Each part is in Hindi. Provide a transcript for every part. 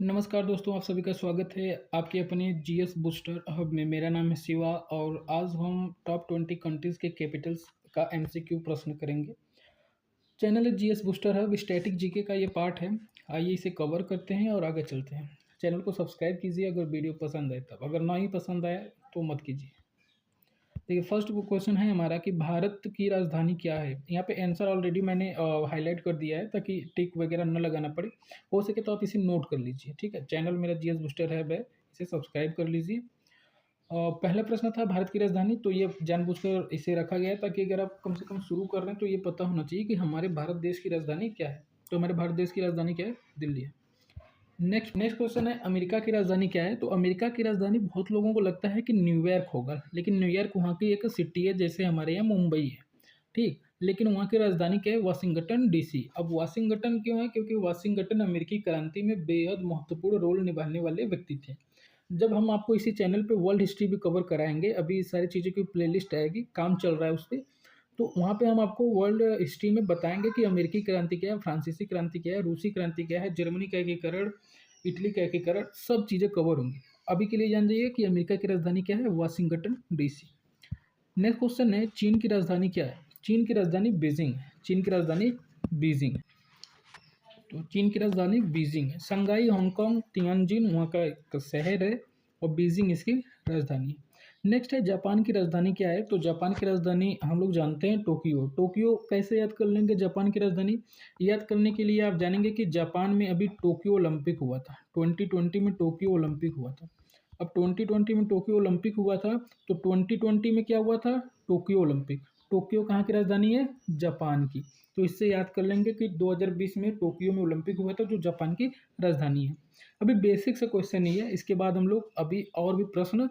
नमस्कार दोस्तों, आप सभी का स्वागत है आपके अपने जीएस बूस्टर हब में। मेरा नाम है शिवा और आज हम टॉप 20 कंट्रीज़ के कैपिटल्स का एमसीक्यू प्रश्न करेंगे। चैनल है GS booster hub, static GK का ये पार्ट है। आइए इसे कवर करते हैं और आगे चलते हैं। चैनल को सब्सक्राइब कीजिए अगर वीडियो पसंद आए तब, अगर ना ही पसंद आए तो मत कीजिए। देखिए, फर्स्ट क्वेश्चन है हमारा कि भारत की राजधानी क्या है। यहाँ पे आंसर ऑलरेडी मैंने हाईलाइट कर दिया है ताकि टिक वगैरह न लगाना पड़े। हो सके तो आप इसे नोट कर लीजिए, ठीक है। चैनल मेरा जीएस बूस्टर है, इसे सब्सक्राइब कर लीजिए। पहला प्रश्न था भारत की राजधानी, तो ये जानबूझकर इसे रखा गया है ताकि अगर आप कम से कम शुरू कर रहे हैं तो ये पता होना चाहिए कि हमारे भारत देश की राजधानी क्या है। तो हमारे भारत देश की राजधानी क्या है? दिल्ली है। नेक्स्ट क्वेश्चन है अमेरिका की राजधानी क्या है। तो अमेरिका की राजधानी बहुत लोगों को लगता है कि न्यूयॉर्क होगा, लेकिन न्यूयॉर्क वहाँ की एक सिटी है, जैसे हमारे यहाँ मुंबई है, ठीक। लेकिन वहाँ की राजधानी क्या है? Washington DC. अब वाशिंगटन क्यों है? क्योंकि वाशिंगटन अमेरिकी क्रांति में बेहद महत्वपूर्ण रोल निभाने वाले व्यक्ति थे। जब हम आपको इसी चैनल पे वर्ल्ड हिस्ट्री भी कवर कराएंगे, अभी सारी चीज़ों की प्लेलिस्ट आएगी, काम चल रहा है उस पर। तो वहाँ पे हम आपको वर्ल्ड हिस्ट्री में बताएंगे कि अमेरिकी क्रांति क्या है, फ्रांसीसी क्रांति क्या है, रूसी क्रांति क्या है, जर्मनी का एकीकरण, इटली का एकीकरण, सब चीज़ें कवर होंगी। अभी के लिए जान जाइए कि अमेरिका की राजधानी क्या है? Washington DC. नेक्स्ट क्वेश्चन है चीन की राजधानी क्या है। चीन की राजधानी बीजिंग है। चीन की राजधानी बीजिंग है। तो चीन की राजधानी बीजिंग है। शंघाई, हांगकांग, तियानजिन वहाँ का एक शहर है और बीजिंग इसकी राजधानी है। नेक्स्ट है जापान की राजधानी क्या है। तो जापान की राजधानी हम लोग जानते हैं टोक्यो। टोक्यो कैसे याद कर लेंगे जापान की राजधानी? याद करने के लिए आप जानेंगे कि जापान में अभी टोक्यो ओलंपिक हुआ था, 2020 में टोक्यो ओलंपिक हुआ था। अब 2020 में टोक्यो ओलंपिक हुआ था, तो 2020 में क्या हुआ था? Tokyo Olympic. टोक्यो कहाँ की राजधानी है? जापान की। तो इससे याद कर लेंगे कि 2020 में टोक्यो में ओलंपिक हुआ था, जो जापान की राजधानी है। अभी बेसिक से क्वेश्चन ही है, इसके बाद हम लोग अभी और भी प्रश्न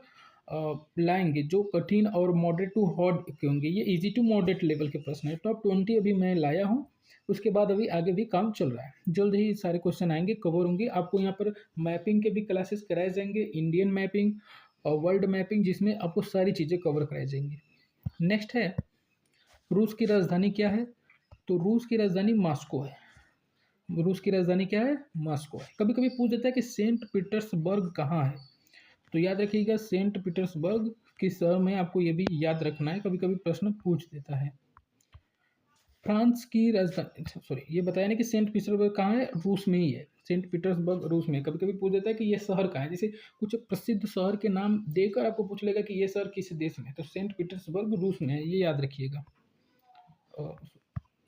लाएंगे जो कठिन और मॉडरेट टू हार्ड के होंगे। ये इजी टू मॉडरेट लेवल के प्रश्न है। टॉप 20 अभी मैं लाया हूँ, उसके बाद अभी आगे भी काम चल रहा है। जल्द ही सारे क्वेश्चन आएंगे, कवर होंगे। आपको यहाँ पर मैपिंग के भी क्लासेस कराए जाएंगे, इंडियन मैपिंग और वर्ल्ड मैपिंग, जिसमें आपको सारी चीज़ें कवर कराई जाएंगी। नेक्स्ट है रूस की राजधानी क्या है। तो रूस की राजधानी मॉस्को है। रूस की राजधानी क्या है? मॉस्को है। कभी कभी पूछ देता है कि सेंट पीटर्सबर्ग कहाँ है। तो याद रखिएगा सेंट पीटर्सबर्ग किस शहर में, आपको ये भी याद रखना है, कभी कभी प्रश्न पूछ देता है। फ्रांस की राजधानी, सॉरी, ये बताया ना कि सेंट पीटर्सबर्ग कहाँ है? रूस में ही है। सेंट पीटर्सबर्ग रूस में। कभी कभी पूछ देता है कि ये शहर कहाँ है, जैसे कुछ प्रसिद्ध शहर के नाम देकर आपको पूछ लेगा कि ये शहर किस देश में है। तो सेंट पीटर्सबर्ग रूस में है, ये याद रखिएगा।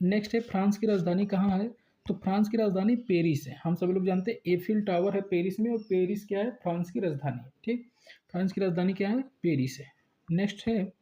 नेक्स्ट है फ्रांस की राजधानी कहाँ है। तो फ्रांस की राजधानी पेरिस है। हम सभी लोग जानते हैं एफिल टावर है पेरिस में, और पेरिस क्या है? फ्रांस की राजधानी है, ठीक। फ्रांस की राजधानी क्या है? पेरिस है। नेक्स्ट है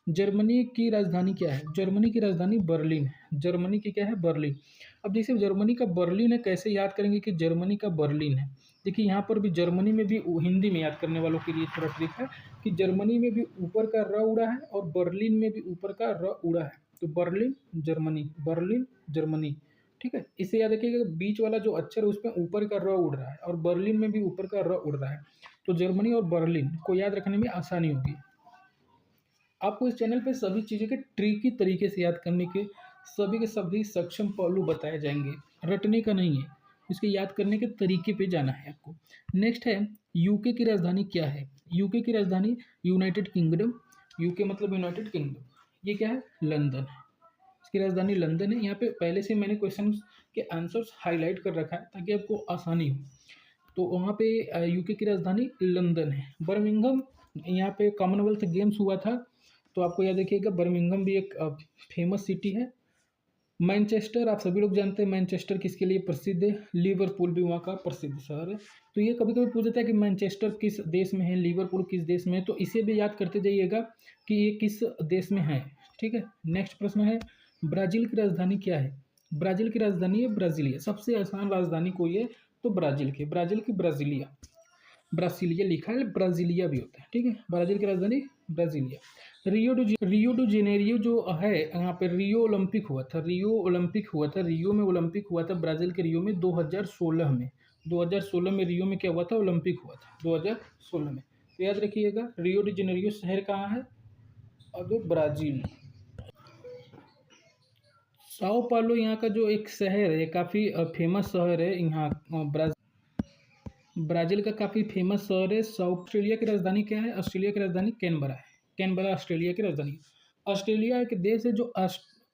जर्मनी की राजधानी क्या है। जर्मनी की राजधानी बर्लिन है। जर्मनी की क्या है? बर्लिन। अब जैसे जर्मनी का बर्लिन है, कैसे याद करेंगे कि जर्मनी का बर्लिन है? देखिए यहाँ पर भी जर्मनी में भी हिंदी में याद करने वालों के लिए थोड़ा ट्रिक है कि जर्मनी में भी ऊपर का र उड़ा है और बर्लिन में भी ऊपर का र उड़ा है। तो बर्लिन जर्मनी, बर्लिन जर्मनी, ठीक है। इसे याद रखिएगा बीच वाला जो अक्षर है उसमें ऊपर का र उड़ रहा है और बर्लिन में भी ऊपर का र उड़ रहा है। तो जर्मनी और बर्लिन को याद रखने में आसानी होगी। आपको इस चैनल पे सभी चीज़ें के ट्रिकी तरीके से याद करने के सभी सक्षम पहलू बताए जाएंगे। रटने का नहीं है, इसके याद करने के तरीके पे जाना है आपको। नेक्स्ट है यूके की राजधानी क्या है। यूके की राजधानी यूनाइटेड किंगडम। यूके मतलब यूनाइटेड किंगडम। ये क्या है? लंदन है। इसकी राजधानी लंदन है। यहाँ पे पहले से मैंने क्वेश्चन के आंसर्स हाईलाइट कर रखा है ताकि आपको आसानी हो। तो वहाँ पे यूके की राजधानी लंदन है। बर्मिंघम, यहाँ पे कॉमनवेल्थ गेम्स हुआ था, तो आपको याद रखिएगा बर्मिंघम भी एक फेमस सिटी है। मैनचेस्टर, आप सभी लोग जानते हैं मैनचेस्टर किसके लिए प्रसिद्ध है। लिवरपूल भी वहाँ का प्रसिद्ध शहर है। तो ये कभी कभी पूछ देता है कि मैनचेस्टर किस देश में है, लिवरपूल किस देश में है, तो इसे भी याद करते जाइएगा कि ये किस देश में है, ठीक है। नेक्स्ट प्रश्न है ब्राज़ील की राजधानी क्या है। ब्राज़ील की राजधानी है ब्राज़ीलिया। सबसे आसान राजधानी कोई है तो ब्राज़ील की ब्राज़ीलिया। ब्रासीलिया लिखा है, ब्राज़ीलिया भी होता है, ठीक है। ब्राज़ील की राजधानी ब्राज़ीलिया। रियो डू जेनेरियो जो है, यहाँ पे रियो ओलंपिक हुआ था। रियो में ओलंपिक हुआ था, ब्राज़ील के रियो में 2016 में। 2016 में रियो में क्या हुआ था? ओलंपिक हुआ था 2016 में। तो याद रखिएगा रियो डी जेनेरियो शहर कहाँ है? और जो ब्राज़ील। साओ पालो यहाँ का जो एक शहर है, काफ़ी फेमस शहर है यहाँ ब्राज़ील। ब्राज़ील का काफ़ी फेमस शहर है। ऑस्ट्रेलिया की राजधानी क्या है? ऑस्ट्रेलिया की राजधानी कैनबरा है। कैनबरा ऑस्ट्रेलिया की राजधानी है। ऑस्ट्रेलिया एक देश है जो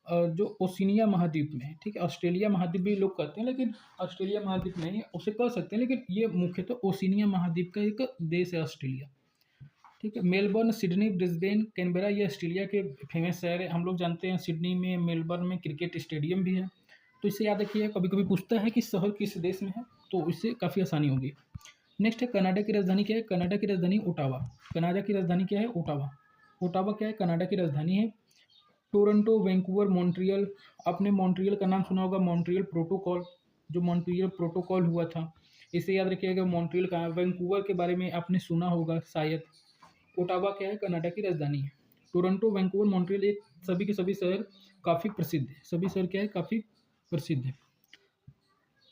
जो ओशिनिया महाद्वीप में है, ठीक है? ऑस्ट्रेलिया महाद्वीप भी लोग कहते हैं, लेकिन ऑस्ट्रेलिया महाद्वीप नहीं है, उसे कह सकते हैं, लेकिन ये मुख्यतः ओशिनिया महाद्वीप का एक देश है ऑस्ट्रेलिया, ठीक है? मेलबर्न, सिडनी, ब्रिस्बेन, कैनबरा ये ऑस्ट्रेलिया के फेमस शहर है। हम लोग जानते हैं सिडनी में, मेलबर्न में क्रिकेट स्टेडियम भी है। तो इसे याद रखिए, कभी-कभी पूछता है कि शहर किस देश में है, तो इससे काफ़ी आसानी होगी। नेक्स्ट है कनाडा की राजधानी क्या है? कनाडा की राजधानी ओटावा। कनाडा की राजधानी क्या है? ओटावा। ओटावा क्या है? कनाडा की राजधानी है। Toronto, Vancouver, Montreal. आपने मॉन्ट्रियल का नाम सुना होगा, मॉन्ट्रियल प्रोटोकॉल, जो मॉन्ट्रियल प्रोटोकॉल हुआ था, इसे याद रखिएगा। मॉन्ट्रियल कहाँ है? वैंकूवर के बारे में आपने सुना होगा शायद। ओटावा क्या है? कनाडा की राजधानी है। टोरंटो, वैंकूवर, मॉन्ट्रियल, ये सभी के सभी शहर काफ़ी प्रसिद्ध है। सभी शहर क्या है? काफ़ी प्रसिद्ध है।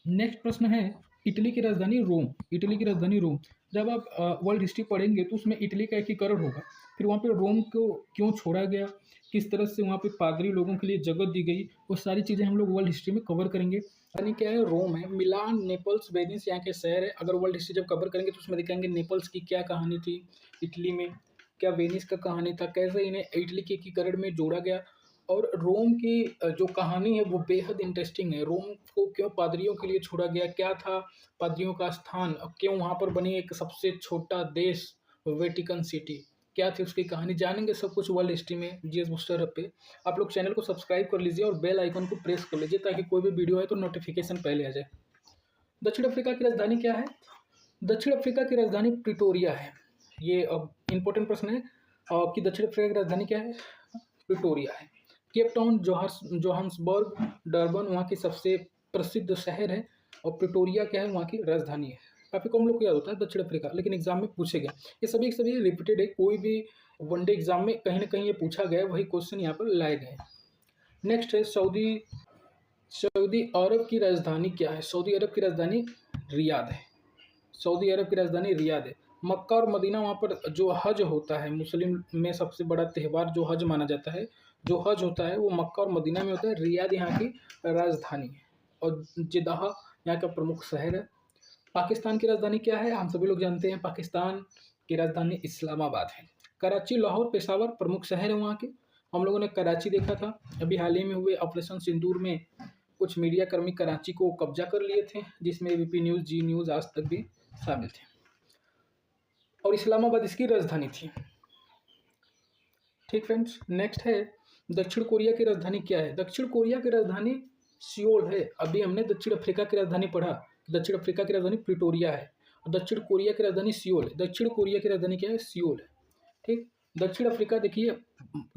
नेक्स्ट प्रश्न है, इटली की राजधानी रोम। इटली की राजधानी रोम। जब आप वर्ल्ड हिस्ट्री पढ़ेंगे तो उसमें इटली का एकीकरण होगा। फिर वहाँ पे रोम को क्यों छोड़ा गया, किस तरह से वहाँ पे पादरी लोगों के लिए जगह दी गई, वो सारी चीज़ें हम लोग वर्ल्ड हिस्ट्री में कवर करेंगे। यानी क्या है? रोम है। मिलान, नेपल्स, वेनिस यहाँ के शहर है। अगर वर्ल्ड हिस्ट्री जब कवर करेंगे तो उसमें दिखाएंगे नेपल्स की क्या कहानी थी इटली में, क्या वेनिस का कहानी था, कैसे इन्हें इटली के एकीकरण में जोड़ा गया। और रोम की जो कहानी है वो बेहद इंटरेस्टिंग है। रोम को क्यों पादरियों के लिए छोड़ा गया, क्या था पादरियों का स्थान, क्यों वहाँ पर बनी एक सबसे छोटा देश वेटिकन सिटी, क्या थी उसकी कहानी, जानेंगे सब कुछ वर्ल्ड हिस्ट्री में जीएस बूस्टर हब पे। आप लोग चैनल को सब्सक्राइब कर लीजिए और बेल आइकन को प्रेस कर लीजिए ताकि कोई भी वीडियो आए तो नोटिफिकेशन पहले आ जाए। दक्षिण अफ्रीका की राजधानी क्या है? दक्षिण अफ्रीका की राजधानी प्रिटोरिया है। ये अब इंपॉर्टेंट प्रश्न है कि दक्षिण अफ्रीका की राजधानी क्या है? प्रिटोरिया है। केप टाउन, जोहान्सबर्ग, डरबन वहाँ की सबसे प्रसिद्ध शहर है, और प्रिटोरिया क्या है? वहाँ की राजधानी है। काफ़ी कम लोग को याद होता है दक्षिण अफ्रीका, लेकिन एग्जाम में पूछे गए। ये सभी रिपीटेड है, कोई भी वनडे एग्जाम में कहीं ना कहीं ये पूछा गया है, वही क्वेश्चन यहाँ पर लाए गए हैं। नेक्स्ट है सऊदी अरब की राजधानी क्या है? सऊदी अरब की राजधानी रियाद है। सऊदी अरब की राजधानी रियाद है। मक्का और मदीना, वहाँ पर जो हज होता है, मुस्लिम में सबसे बड़ा त्यौहार जो हज माना जाता है, जो हज होता है वो मक्का और मदीना में होता है। रियाद यहाँ की राजधानी है, और जिद्दाह यहाँ का प्रमुख शहर है। पाकिस्तान की राजधानी क्या है? हम सभी लोग जानते हैं, पाकिस्तान की राजधानी इस्लामाबाद है। कराची, लाहौर, पेशावर प्रमुख शहर है वहाँ के। हम लोगों ने कराची देखा था, अभी हाल ही में हुए ऑपरेशन सिंदूर में कुछ मीडिया कर्मी कराची को कब्जा कर लिए थे, जिसमें एबीपी न्यूज़, जी न्यूज़, आज तक भी शामिल थे, और इस्लामाबाद इसकी राजधानी थी। ठीक फ्रेंड्स, नेक्स्ट है दक्षिण कोरिया की राजधानी क्या है? दक्षिण कोरिया की राजधानी सियोल है। अभी हमने दक्षिण अफ्रीका की राजधानी पढ़ा, दक्षिण अफ्रीका की राजधानी प्रिटोरिया है, और दक्षिण कोरिया की राजधानी सियोल है। दक्षिण कोरिया की राजधानी क्या है? सियोल है। ठीक। दक्षिण अफ्रीका देखिए,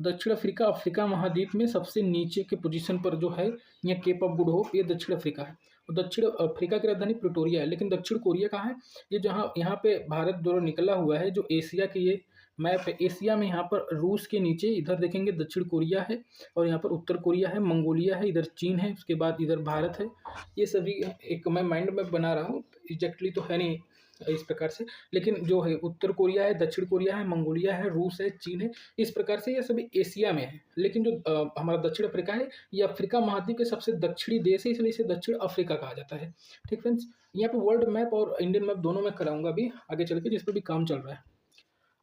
दक्षिण अफ्रीका अफ्रीका महाद्वीप में सबसे नीचे के पोजीशन पर जो है, यहाँ केप ऑफ गुड होप, ये दक्षिण अफ्रीका है। और दक्षिण अफ्रीका की राजधानी प्रिटोरिया है। लेकिन दक्षिण कोरिया कहाँ है? ये जहाँ यहाँ पे भारत द्वारा निकला हुआ है, जो एशिया की ये मैप है, एशिया में यहाँ पर रूस के नीचे इधर देखेंगे दक्षिण कोरिया है, और यहाँ पर उत्तर कोरिया है, मंगोलिया है, इधर चीन है, उसके बाद इधर भारत है। ये सभी एक मैं माइंड में बना रहा हूँ, एग्जैक्टली तो है नहीं इस प्रकार से, लेकिन जो है उत्तर कोरिया है, दक्षिण कोरिया है, मंगोलिया है, रूस है, चीन है, इस प्रकार से ये सभी एशिया में है। लेकिन जो हमारा दक्षिण अफ्रीका है, ये अफ्रीका महाद्वीप के सबसे दक्षिणी देश है, इसलिए इसे दक्षिण अफ्रीका कहा जाता है। ठीक फ्रेंड्स, यहाँ पे वर्ल्ड मैप और इंडियन मैप दोनों में कराऊंगा अभी आगे चल के, जिस पर भी काम चल रहा है।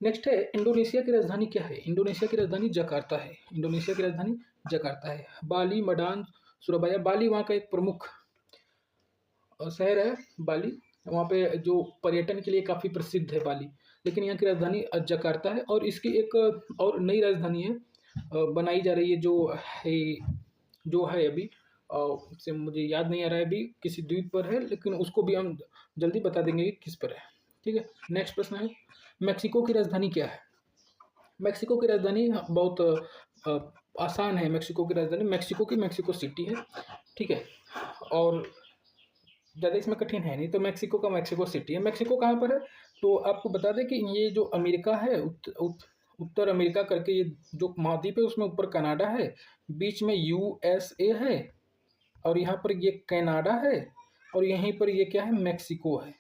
नेक्स्ट है इंडोनेशिया की राजधानी क्या है? इंडोनेशिया की राजधानी जकार्ता है। इंडोनेशिया की राजधानी जकार्ता है। बाली, मडान, सुरबाया, बाली वहाँ का एक प्रमुख शहर है बाली, वहाँ पे जो पर्यटन के लिए काफ़ी प्रसिद्ध है बाली। लेकिन यहाँ की राजधानी जकार्ता है, और इसकी एक और नई राजधानी है बनाई जा रही है, जो है अभी से मुझे याद नहीं आ रहा है, अभी किसी द्वीप पर है, लेकिन उसको भी हम जल्दी बता देंगे कि किस पर है। ठीक है। नेक्स्ट प्रश्न है, मेक्सिको की राजधानी क्या है? मेक्सिको की राजधानी बहुत आसान है। मेक्सिको की राजधानी मेक्सिको सिटी है। ठीक है, और ज़्यादा इसमें कठिन है नहीं, तो मेक्सिको सिटी है। मेक्सिको कहाँ पर है? तो आपको बता दें कि ये जो अमेरिका है, उत्तर अमेरिका करके ये जो महाद्वीप है, उसमें ऊपर कनाडा है, बीच में यूएसए है, और यहाँ पर ये कनाडा है, और यहीं पर ये क्या है? मेक्सिको है।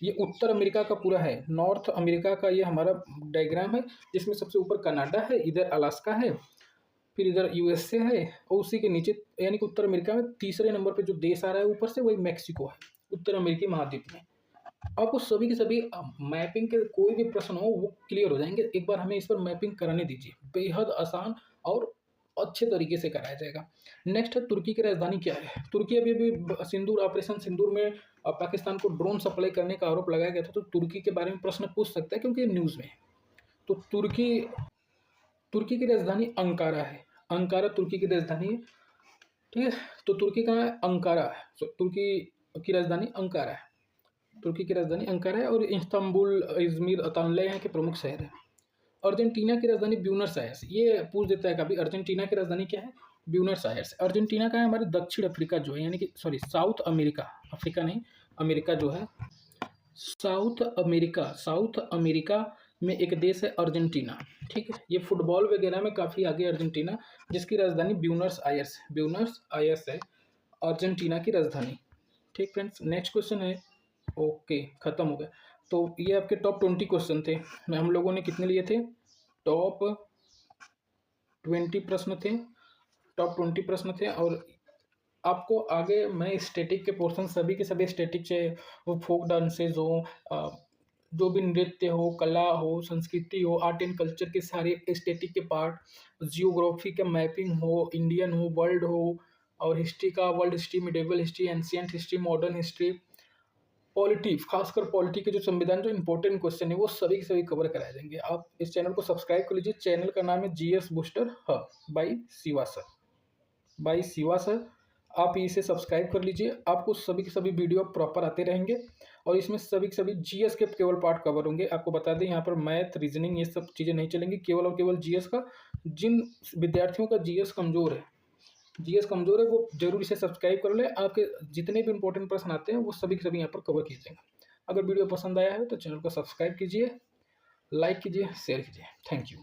ये उत्तर अमेरिका का पूरा है। नॉर्थ अमेरिका का ये हमारा डायग्राम है, जिसमें सबसे ऊपर कनाडा है, इधर अलास्का है, फिर इधर यूएसए है, और उसी के नीचे यानी कि उत्तर अमेरिका में तीसरे नंबर पे जो देश आ रहा है ऊपर से, वही मेक्सिको है, उत्तर अमेरिकी महाद्वीप में। आपको सभी के सभी मैपिंग के कोई भी प्रश्न हो वो क्लियर हो जाएँगे। एक बार हमें इस पर मैपिंग कराने दीजिए। बेहद आसान और अच्छे तरीके से कराया जाएगा। नेक्स्ट है तुर्की की राजधानी क्या है? तुर्की अभी-अभी सिंदूर ऑपरेशन सिंदूर में पाकिस्तान को ड्रोन सप्लाई करने का आरोप लगाया गया था, तो तुर्की के बारे में प्रश्न पूछ सकता है क्योंकि ये न्यूज़ में है। तो तुर्की तुर्की की राजधानी अंकारा है। अंकारा तुर्की की राजधानी है, ठीक है? तो तुर्की कहाँ है? अंकारा है। तुर्की की राजधानी अंकारा है। तुर्की की राजधानी अंकारा है और इस्तांबुल, इज़मिर, अतानले यहाँ के प्रमुख शहर हैं। अर्जेंटीना की राजधानी ब्यूनस आयर्स, ये पूछ देता है कभी, अर्जेंटीना की राजधानी क्या है? Buenos Aires. अर्जेंटीना का है हमारे दक्षिण अफ्रीका जो है, यानी कि सॉरी साउथ अमेरिका, अफ्रीका नहीं, अमेरिका जो है, साउथ अमेरिका में एक देश है अर्जेंटीना, ठीक है? ये फुटबॉल वगैरह में काफ़ी आगे अर्जेंटीना, जिसकी राजधानी ब्यूनस आयर्स है, अर्जेंटीना की राजधानी। ठीक फ्रेंड्स, नेक्स्ट क्वेश्चन है। ओके, खत्म हो गया। तो ये आपके टॉप 20 क्वेश्चन थे। हम लोगों ने कितने लिए थे? टॉप 20 प्रश्न थे, टॉप 20 प्रश्न थे। और आपको आगे मैं स्टैटिक के पोर्शन सभी के सभी स्टैटिक, चाहे वो फोक डांसेज हो, जो भी नृत्य हो, कला हो, संस्कृति हो, आर्ट एंड कल्चर के सारे स्टैटिक के पार्ट, जियोग्राफी का मैपिंग हो, इंडियन हो, वर्ल्ड हो, और हिस्ट्री का world history, medieval history, ancient history, modern history, polity, खासकर पॉलिटी के जो संविधान जो इंपॉर्टेंट क्वेश्चन है वो सभी के सभी कवर कराए जाएंगे। आप इस चैनल को सब्सक्राइब कर लीजिए। चैनल का नाम है GS booster hub by Shiva sir. आप इसे सब्सक्राइब कर लीजिए, आपको सभी के सभी वीडियो प्रॉपर आते रहेंगे और इसमें सभी के सभी जीएस के केवल पार्ट कवर होंगे। आपको बता दें यहाँ पर मैथ, रीजनिंग, ये सब चीज़ें नहीं चलेंगी, केवल और केवल जीएस का। जिन विद्यार्थियों का जीएस कमजोर है वो जरूर इसे सब्सक्राइब कर ले। आपके जितने भी इंपॉर्टेंट प्रश्न आते हैं वो सभी के सभी यहाँ पर कवर किए जाएंगे। अगर वीडियो पसंद आया है तो चैनल को सब्सक्राइब कीजिए, लाइक कीजिए, शेयर कीजिए। Thank you.